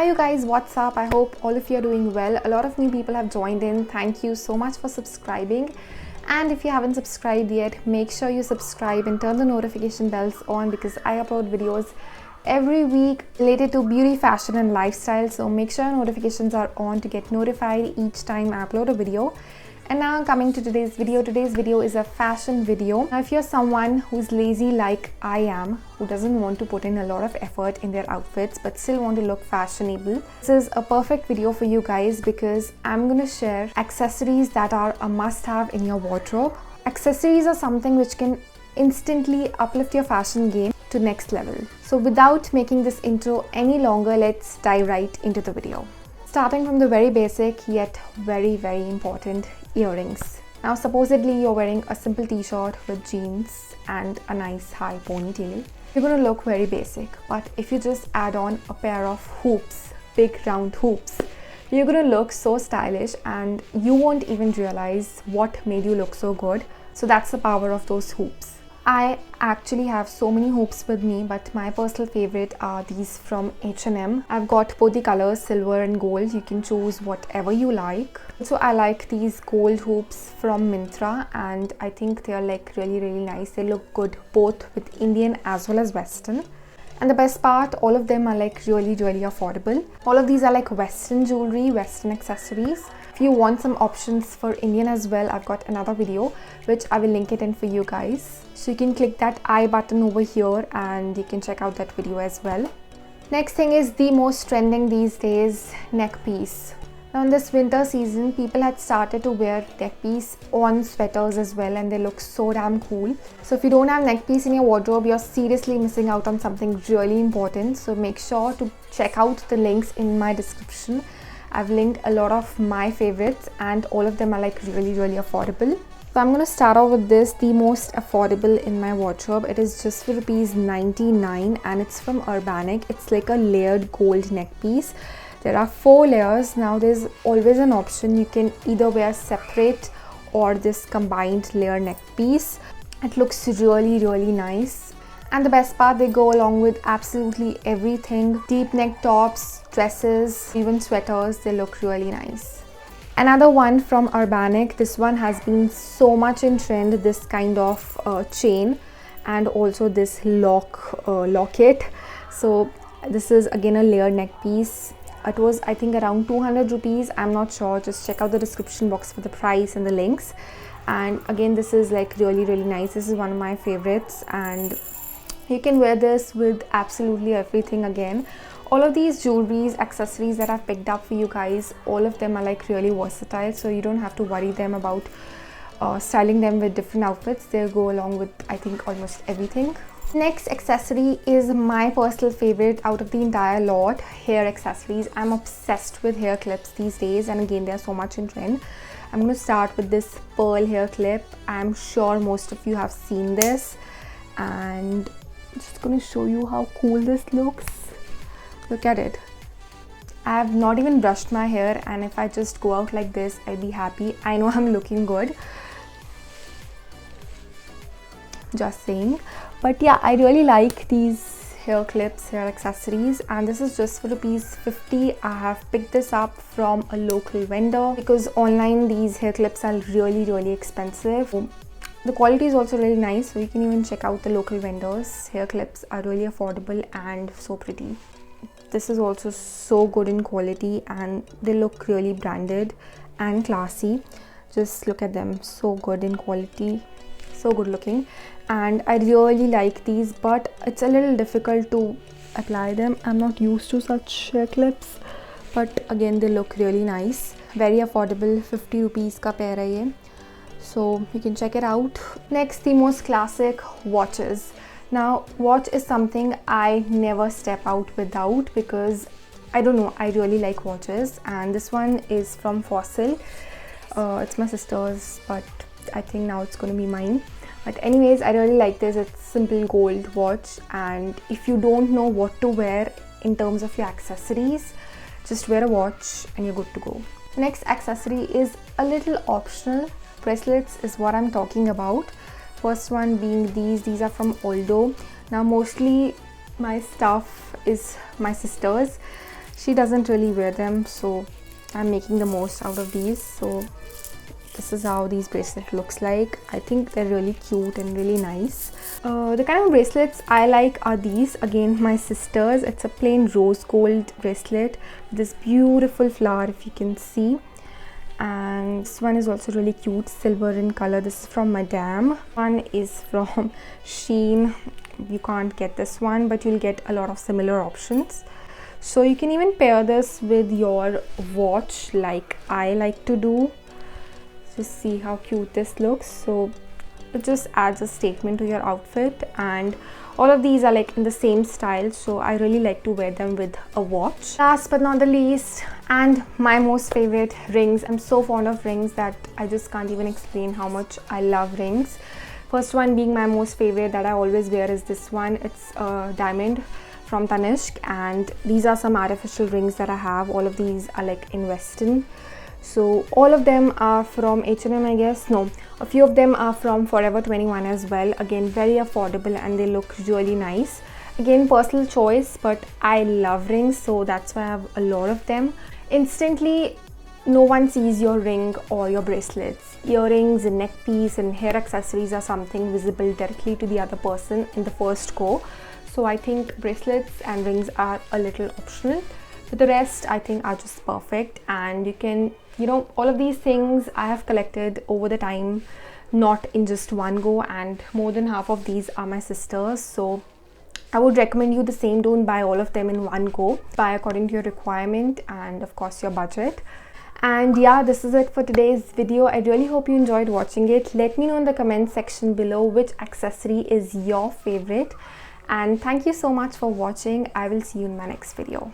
Hi you guys, what's up? I hope all of you are doing well. A lot of new people have joined in. Thank you so much for subscribing. And if you haven't subscribed yet, make sure you subscribe and turn the notification bells on because I upload videos every week related to beauty, fashion and lifestyle. So make sure notifications are on to get notified each time I upload a video. And now coming to today's video. Today's video is a fashion video. Now if you're someone who's lazy like I am, who doesn't want to put in a lot of effort in their outfits but still want to look fashionable, this is a perfect video for you guys because I'm gonna share accessories that are a must-have in your wardrobe. Accessories are something which can instantly uplift your fashion game to next level. So without making this intro any longer, let's dive right into the video. Starting from the very basic yet very important, earrings. Now supposedly you're wearing a simple t-shirt with jeans and a nice high ponytail. You're gonna look very basic, but if you just add on a pair of hoops, big round hoops, you're gonna look so stylish and you won't even realize what made you look so good. So that's the power of those hoops. I actually have so many hoops with me, but my personal favorite are these from H&M. I've got both the colors, silver and gold. You can choose whatever you like. So I like these gold hoops from Myntra and I think they are like really nice. They look good both with Indian as well as Western. And the best part, all of them are like really affordable. All of these are like Western jewelry, Western accessories. If you want some options for Indian as well, I've got another video which I will link it in for you guys. So you can click that I button over here and you can check out that video as well. Next thing is the most trending these days, neck piece. Now in this winter season, people had started to wear neck piece on sweaters as well and they look so damn cool. So if you don't have neck piece in your wardrobe, you're seriously missing out on something really important. So make sure to check out the links in my description. I've linked a lot of my favorites and all of them are like really affordable. So I'm going to start off with this, the most affordable in my wardrobe. It is just for ₹99 and it's from Urbanic. It's like a layered gold neck piece. There are 4 layers. Now there's always an option. You can either wear separate or this combined layer neck piece. It looks really nice. And the best part, they go along with absolutely everything. Deep neck tops, dresses, even sweaters, they look really nice. Another one from Urbanic. This one has been so much in trend, this kind of chain and also this locket. So this is again a layered neck piece. It was I think around 200 rupees. I'm not sure, just check out the description box for the price and the links. And again, this is like really nice. This is one of my favorites and you can wear this with absolutely everything. Again, all of these jewelries, accessories that I've picked up for you guys, all of them are like really versatile, so you don't have to worry them about styling them with different outfits. They'll go along with I think almost everything. Next accessory is my personal favorite out of the entire lot, hair accessories. I'm obsessed with hair clips these days and again they are so much in trend. I'm going to start with this pearl hair clip. I'm sure most of you have seen this and I'm just going to show you how cool this looks. Look at it. I have not even brushed my hair and if I just go out like this, I'll be happy. I know I'm looking good. Just saying. But yeah, I really like these hair clips, hair accessories, and this is just for ₹50. I have picked this up from a local vendor because online these hair clips are really expensive. The quality is also really nice, so you can even check out the local vendors. Hair clips are really affordable and so pretty. This is also so good in quality and they look really branded and classy. Just look at them, so good in quality, so good looking. And I really like these, but it's a little difficult to apply them. I'm not used to such hair clips, but again they look really nice. Very affordable, 50 rupees ka pair hai ye. So you can check it out. Next, the most classic, watches. Now watch is something I never step out without because I don't know, I really like watches, and this one is from Fossil. It's my sister's, but I think now it's going to be mine. But anyways, I really like this. It's simple gold watch, and if you don't know what to wear in terms of your accessories, just wear a watch and you're good to go. Next accessory is a little optional. Bracelets is what I'm talking about. First one being these are from Aldo. Now mostly my stuff is my sister's, she doesn't really wear them, so I'm making the most out of these. So this is how these bracelets looks like. I think they're really cute and really nice. The kind of bracelets I like are these, again my sister's. It's a plain rose gold bracelet with this beautiful flower, if you can see. And this one is also really cute, silver in color. This is from Madame. One is from Shein. You can't get this one, but you'll get a lot of similar options. So you can even pair this with your watch like I like to do. Just see how cute this looks. So it just adds a statement to your outfit, and all of these are like in the same style, so I really like to wear them with a watch. Last but not the least, and my most favorite, rings. I'm so fond of rings that I just can't even explain how much I love rings. First one being my most favorite that I always wear is this one. It's a diamond from Tanishq, and these are some artificial rings that I have. All of these are like in Western. So all of them are from H&M, I guess. No, a few of them are from Forever 21 as well. Again, very affordable, and they look really nice. Again, personal choice, but I love rings, so that's why I have a lot of them. Instantly, no one sees your ring or your bracelets. Earrings and neck piece and hair accessories are something visible directly to the other person in the first go. So I think bracelets and rings are a little optional. But the rest I think are just perfect, and you can, all of these things I have collected over the time, not in just one go, and more than half of these are my sister's. So I would recommend you the same. Don't buy all of them in one go. Buy according to your requirement and of course your budget. And yeah, this is it for today's video. I really hope you enjoyed watching it. Let me know in the comment section below which accessory is your favorite. And thank you so much for watching. I will see you in my next video.